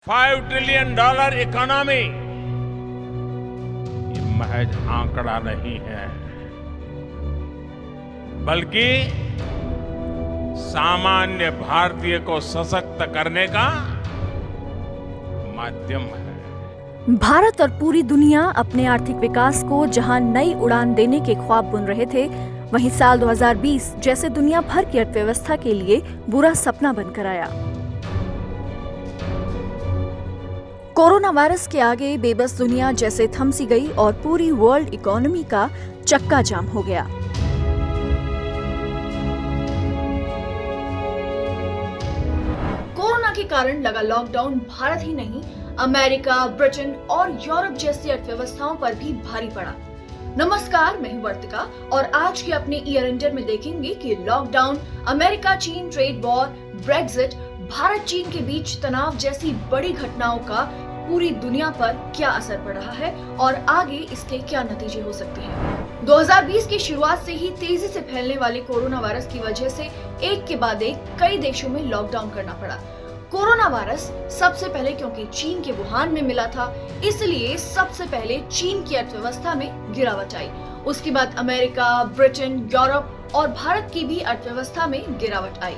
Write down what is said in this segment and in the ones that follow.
$5 trillion economy ये महज आंकड़ा नहीं है, बल्कि सामान्य भारतीय को सशक्त करने का माध्यम है। भारत और पूरी दुनिया अपने आर्थिक विकास को जहां नई उड़ान देने के ख्वाब बुन रहे थे, वहीं साल 2020 जैसे दुनिया भर की अर्थव्यवस्था के लिए बुरा सपना बनकर आया। कोरोना वायरस के आगे बेबस दुनिया जैसे थम सी गई और पूरी वर्ल्ड इकोनॉमी का चक्का जाम हो गया। कोरोना के कारण लगा लॉकडाउन भारत ही नहीं, अमेरिका, ब्रिटेन और यूरोप जैसी अर्थव्यवस्थाओं पर भी भारी पड़ा। नमस्कार, मैं हूं वर्तिका और आज के अपने ईयर एंडर में देखेंगे कि लॉकडाउन, अमेरिका चीन ट्रेड वॉर, ब्रेक्जिट, भारत चीन के बीच तनाव जैसी बड़ी घटनाओं का पूरी दुनिया पर क्या असर पड़ रहा है और आगे इसके क्या नतीजे हो सकते हैं। 2020 की शुरुआत से ही तेजी से फैलने वाले कोरोना वायरस की वजह से एक के बाद एक कई देशों में लॉकडाउन करना पड़ा। कोरोना वायरस सबसे पहले क्योंकि चीन के वुहान में मिला था, इसलिए सबसे पहले चीन की अर्थव्यवस्था में गिरावट आई। उसके बाद अमेरिका, ब्रिटेन, यूरोप और भारत की भी अर्थव्यवस्था में गिरावट आई।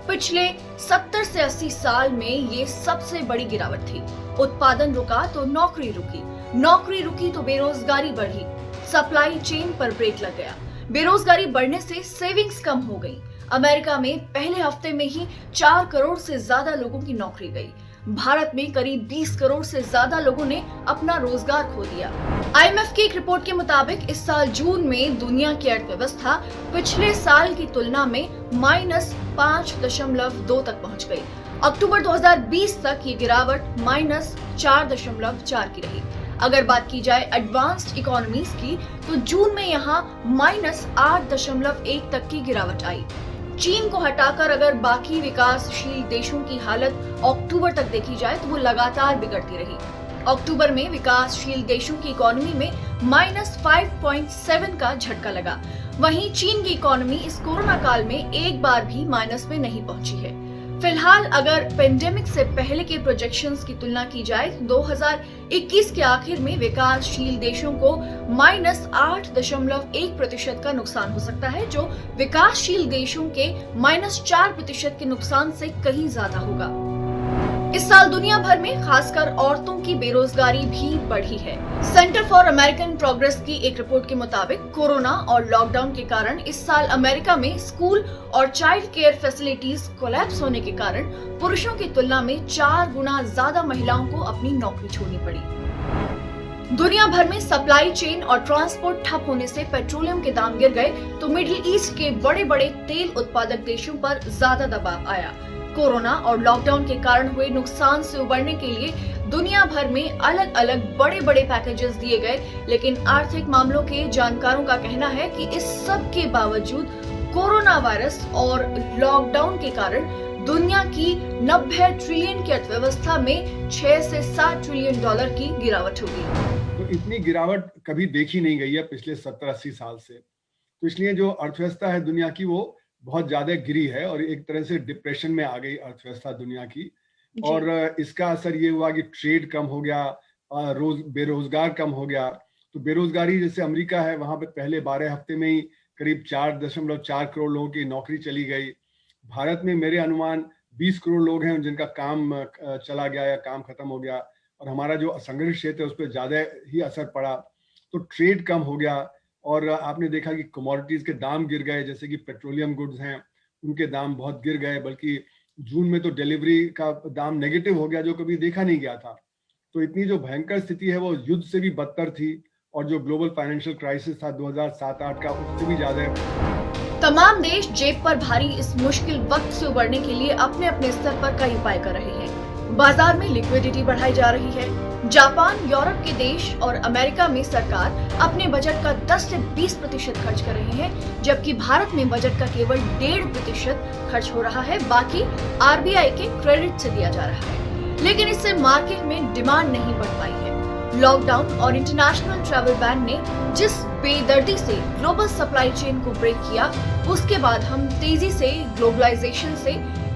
पिछले 70 से 80 साल में ये सबसे बड़ी गिरावट थी। उत्पादन रुका तो नौकरी रुकी, नौकरी रुकी तो बेरोजगारी बढ़ी, सप्लाई चेन पर ब्रेक लग गया। बेरोजगारी बढ़ने से सेविंग्स कम हो गई। अमेरिका में पहले हफ्ते में ही 4 करोड़ से ज्यादा लोगों की नौकरी गई। भारत में करीब 20 करोड़ से ज्यादा लोगों ने अपना रोजगार खो दिया। IMF की एक रिपोर्ट के मुताबिक इस साल जून में दुनिया की अर्थव्यवस्था पिछले साल की तुलना में -5.2 तक पहुंच गई। अक्टूबर 2020 तक ये गिरावट -4.4 की रही। अगर बात की जाए एडवांस्ड इकोनॉमीज की, तो जून में यहाँ -8.1 तक की गिरावट आई। चीन को हटाकर अगर बाकी विकासशील देशों की हालत अक्टूबर तक देखी जाए तो वो लगातार बिगड़ती रही। अक्टूबर में विकासशील देशों की इकोनॉमी में -5.7 का झटका लगा। वहीं चीन की इकोनॉमी इस कोरोना काल में एक बार भी माइनस में नहीं पहुंची है। फिलहाल अगर पेंडेमिक से पहले के प्रोजेक्शंस की तुलना की जाए तो 2021 के आखिर में विकासशील देशों को -8.1% का नुकसान हो सकता है, जो विकासशील देशों के -4% के नुकसान से कहीं ज्यादा होगा। इस साल दुनिया भर में खासकर औरतों की बेरोजगारी भी बढ़ी है। सेंटर फॉर अमेरिकन प्रोग्रेस की एक रिपोर्ट के मुताबिक कोरोना और लॉकडाउन के कारण इस साल अमेरिका में स्कूल और चाइल्ड केयर फैसिलिटीज कोलैप्स होने के कारण पुरुषों की तुलना में 4 गुना ज्यादा महिलाओं को अपनी नौकरी छोड़नी पड़ी। दुनिया भर में सप्लाई चेन और ट्रांसपोर्ट ठप होने से पेट्रोलियम के दाम गिर गए तो मिडिल ईस्ट के बड़े बड़े तेल उत्पादक देशों पर ज्यादा दबाव आया। कोरोना और लॉकडाउन के कारण हुए नुकसान से उबरने के लिए दुनिया भर में अलग अलग बड़े बड़े पैकेजेस दिए गए, लेकिन आर्थिक मामलों के जानकारों का कहना है कि इस सब के बावजूद कोरोना वायरस और लॉकडाउन के कारण दुनिया की 90 ट्रिलियन की अर्थव्यवस्था में 6 से 7 ट्रिलियन डॉलर की गिरावट होगी। तो इतनी गिरावट कभी देखी नहीं गई है पिछले 70-80 साल से। तो इसलिए जो अर्थव्यवस्था है दुनिया की, वो बहुत ज्यादा गिरी है और एक तरह से डिप्रेशन में आ गई अर्थव्यवस्था दुनिया की। और इसका असर ये हुआ कि ट्रेड कम हो गया, बेरोजगार कम हो गया। तो बेरोजगारी जैसे अमेरिका है, वहां पे पहले 12 हफ्ते में ही करीब 4.4 करोड़ लोगों की नौकरी चली गई। भारत में मेरे अनुमान 20 करोड़ लोग हैं जिनका काम चला गया या काम खत्म हो गया, और हमारा जो असंगठित क्षेत्र है उस पर ज्यादा ही असर पड़ा। तो ट्रेड कम हो गया और आपने देखा कि कमोडिटीज के दाम गिर गए, जैसे कि पेट्रोलियम गुड्स हैं उनके दाम बहुत गिर गए, बल्कि जून में तो डिलीवरी का दाम नेगेटिव हो गया जो कभी देखा नहीं गया था। तो इतनी जो भयंकर स्थिति है वो युद्ध से भी बदतर थी, और जो ग्लोबल फाइनेंशियल क्राइसिस था 2007-8 का, उससे भी ज्यादा। तमाम देश जेब पर भारी इस मुश्किल वक्त से उबरने के लिए अपने अपने स्तर पर कई उपाय कर रहे हैं। बाजार में लिक्विडिटी बढ़ाई जा रही है। जापान, यूरोप के देश और अमेरिका में सरकार अपने बजट का 10 से 20% खर्च कर रहे हैं, जबकि भारत में बजट का केवल 1.5% खर्च हो रहा है। बाकी RBI के क्रेडिट से दिया जा रहा है, लेकिन इससे मार्केट में डिमांड नहीं बढ़ पाई है। लॉकडाउन और इंटरनेशनल ट्रैवल बैन ने जिस बेदर्दी से ग्लोबल सप्लाई चेन को ब्रेक किया, उसके बाद हम तेजी से ग्लोबलाइजेशन से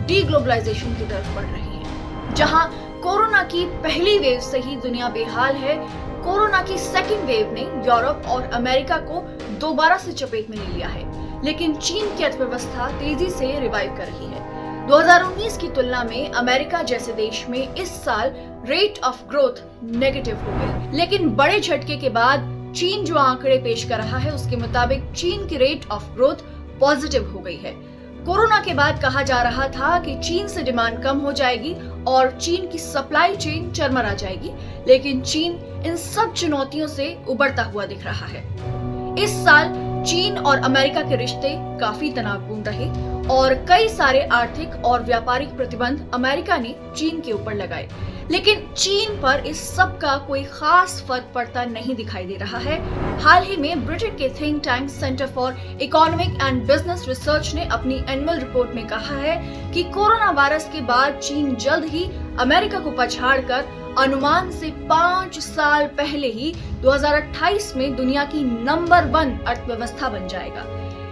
डीग्लोबलाइजेशन की तरफ बढ़ रहे हैं, जहां कोरोना की पहली वेव से ही दुनिया बेहाल है। कोरोना की सेकेंड वेव ने यूरोप और अमेरिका को दोबारा से चपेट में ले लिया है, लेकिन चीन की अर्थव्यवस्था तेजी से रिवाइव कर रही है। 2019 की तुलना में अमेरिका जैसे देश में इस साल रेट ऑफ ग्रोथ नेगेटिव हो गई, लेकिन बड़े झटके के बाद चीन जो आंकड़े पेश कर रहा है उसके मुताबिक चीन की रेट ऑफ ग्रोथ पॉजिटिव हो गई है। कोरोना के बाद कहा जा रहा था कि चीन से डिमांड कम हो जाएगी और चीन की सप्लाई चेन चरमरा जाएगी, लेकिन चीन इन सब चुनौतियों से उबरता हुआ दिख रहा है। इस साल चीन और अमेरिका के रिश्ते काफी तनावपूर्ण रहे और कई सारे आर्थिक और व्यापारिक प्रतिबंध अमेरिका ने चीन के ऊपर लगाए, लेकिन चीन पर इस सब का कोई खास फर्क पड़ता नहीं दिखाई दे रहा है। हाल ही में ब्रिटेन के think tank centre for economic and business research ने अपनी एनुअल रिपोर्ट में कहा है कि कोरोना वायरस के बाद चीन जल्द ही अमेरिका को पछाड़कर अनुमान से 5 साल पहले ही 2028 में दुनिया की नंबर 1 अर्थव्यवस्था बन जाएगा।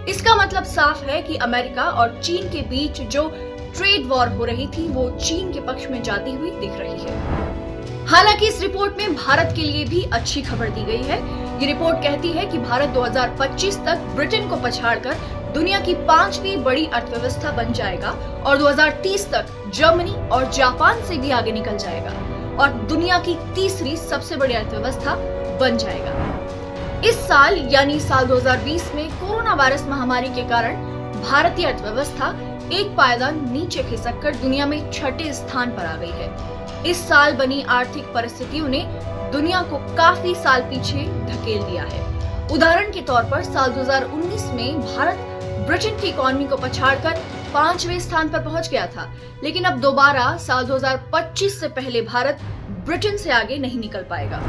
इसका मतलब साफ है कि अमेरिका और चीन के बीच जो ट्रेड वॉर हो रही थी वो चीन के पक्ष में जाती हुई दिख रही है। हालांकि इस रिपोर्ट में भारत के लिए भी अच्छी खबर दी गई है। ये रिपोर्ट कहती है कि भारत 2025 तक ब्रिटेन को पछाड़कर दुनिया की 5वीं बड़ी अर्थव्यवस्था बन जाएगा और 2030 तक जर्मनी और जापान से भी आगे निकल जाएगा और दुनिया की 3री सबसे बड़ी अर्थव्यवस्था बन जाएगा। इस साल यानी साल 2020 में कोरोना वायरस महामारी के कारण भारतीय अर्थव्यवस्था एक पायदान नीचे खिसककर दुनिया में 6ठे स्थान पर आ गई है। इस साल बनी आर्थिक परिस्थितियों ने दुनिया को काफी साल पीछे धकेल दिया है। उदाहरण के तौर पर साल 2019 में भारत ब्रिटेन की इकोनॉमी को पछाड़कर 5वें स्थान पर पहुंच गया था, लेकिन अब दोबारा साल 2025 से पहले भारत ब्रिटेन से आगे नहीं निकल पाएगा।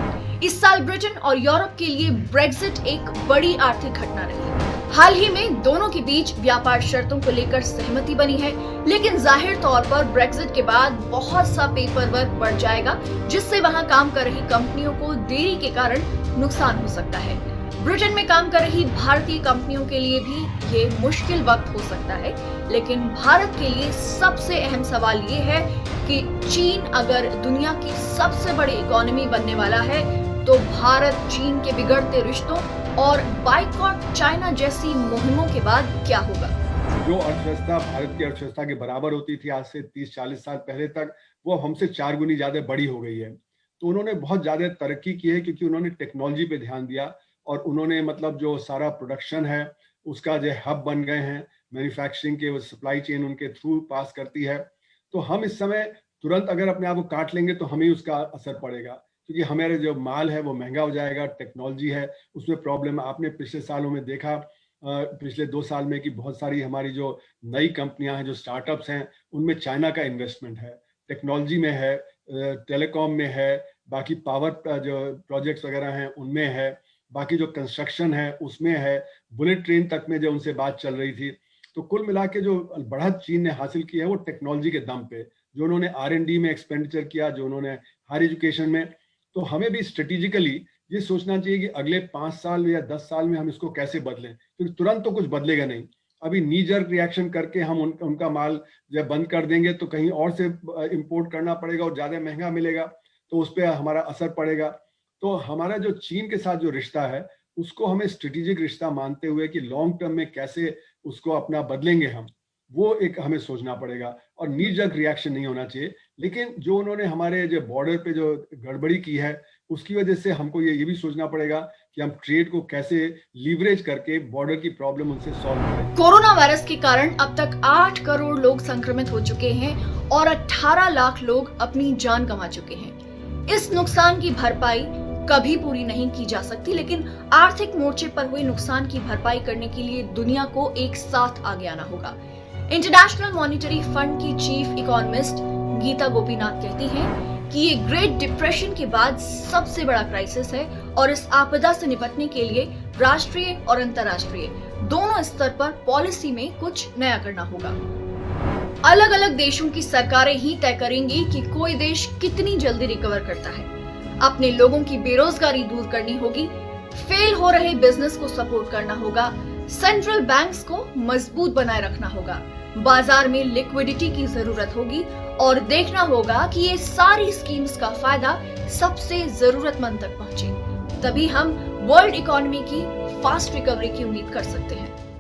इस साल ब्रिटेन और यूरोप के लिए ब्रेक्जिट एक बड़ी आर्थिक घटना रही। हाल ही में दोनों के बीच व्यापार शर्तों को लेकर सहमति बनी है, लेकिन जाहिर तौर पर ब्रेक्जिट के बाद बहुत सा पेपर वर्क बढ़ जाएगा, जिससे वहां काम कर रही कंपनियों को देरी के कारण नुकसान हो सकता है। ब्रिटेन में काम कर रही भारतीय कंपनियों के लिए भी ये मुश्किल वक्त हो सकता है, लेकिन भारत के लिए सबसे अहम सवाल ये है कि चीन अगर दुनिया की सबसे बड़ी इकोनॉमी बनने वाला है तो भारत चीन के बिगड़ते रिश्तों और बाइकॉट चाइना जैसी मुहिमों के बाद क्या होगा। जो अर्थव्यवस्था भारत की अर्थव्यवस्था के बराबर होती थी आज से 30-40 साल पहले तक, वो हमसे 4 गुनी ज्यादा बड़ी हो गई है। तो उन्होंने बहुत ज्यादा तरक्की की है क्योंकि उन्होंने टेक्नोलॉजी पे ध्यान दिया और उन्होंने मतलब जो सारा प्रोडक्शन है उसका जो हब बन गए हैं, मैन्युफैक्चरिंग के सप्लाई चेन उनके थ्रू पास करती है। तो हम इस समय तुरंत अगर अपने आप को काट लेंगे तो हमें उसका असर पड़ेगा, क्योंकि हमारे जो माल है वो महंगा हो जाएगा। टेक्नोलॉजी है उसमें प्रॉब्लम आपने पिछले सालों में देखा, पिछले 2 साल में कि बहुत सारी हमारी जो नई कंपनियां हैं, जो स्टार्टअप्स हैं, उनमें चाइना का इन्वेस्टमेंट है, टेक्नोलॉजी में है, टेलीकॉम में है, बाकी पावर जो प्रोजेक्ट्स वगैरह हैं उनमें है, बाकी जो कंस्ट्रक्शन है उसमें है, बुलेट ट्रेन तक में जो उनसे बात चल रही थी। तो कुल मिला के जो बढ़त चीन ने हासिल की है वो टेक्नोलॉजी के दम पे, जो उन्होंने R&D में एक्सपेंडिचर किया, जो उन्होंने हायर एजुकेशन में। तो हमें भी स्ट्रेटेजिकली ये सोचना चाहिए कि अगले 5 साल या 10 साल में हम इसको कैसे बदलें, क्योंकि तुरंत तो कुछ बदलेगा नहीं। अभी नी जर्क रिएक्शन करके हम उनका माल जब बंद कर देंगे तो कहीं और से इंपोर्ट करना पड़ेगा और ज्यादा महंगा मिलेगा, तो उस पर हमारा असर पड़ेगा। तो हमारा जो चीन के साथ जो रिश्ता है उसको हमें स्ट्रेटेजिक रिश्ता मानते हुए कि लॉन्ग टर्म में कैसे उसको अपना बदलेंगे हम, वो एक हमें सोचना पड़ेगा और नी जर्क रिएक्शन नहीं होना चाहिए। लेकिन जो उन्होंने हमारे जो बॉर्डर पे जो गड़बड़ी की है उसकी वजह से हमको ये भी सोचना पड़ेगा कि हम ट्रेड को कैसे लीवरेज करके बॉर्डर की प्रॉब्लम उनसे सॉल्व करें। कोरोना वायरस के कारण अब तक 8 करोड़ लोग संक्रमित हो चुके हैं और 18 लाख लोग अपनी जान गंवा चुके हैं। इस नुकसान की भरपाई कभी पूरी नहीं की जा सकती, लेकिन आर्थिक मोर्चे पर हुए नुकसान की भरपाई करने के लिए दुनिया को एक साथ आगे आना होगा। इंटरनेशनल मॉनिटरी फंड की चीफ इकोनॉमिस्ट गीता गोपीनाथ कहती हैं कि ये ग्रेट डिप्रेशन के बाद सबसे बड़ा क्राइसिस है और इस आपदा से निपटने के लिए राष्ट्रीय और अंतर्राष्ट्रीय दोनों स्तर पर पॉलिसी में कुछ नया करना होगा। अलग अलग देशों की सरकारें ही तय करेंगी कि कोई देश कितनी जल्दी रिकवर करता है। अपने लोगों की बेरोजगारी दूर करनी होगी, फेल हो रहे बिजनेस को सपोर्ट करना होगा, सेंट्रल बैंक्स को मजबूत बनाए रखना होगा, बाजार में लिक्विडिटी की जरूरत होगी और देखना होगा कि ये सारी स्कीम्स का फायदा सबसे जरूरतमंद तक पहुंचे। तभी हम वर्ल्ड इकोनॉमी की फास्ट रिकवरी की उम्मीद कर सकते हैं।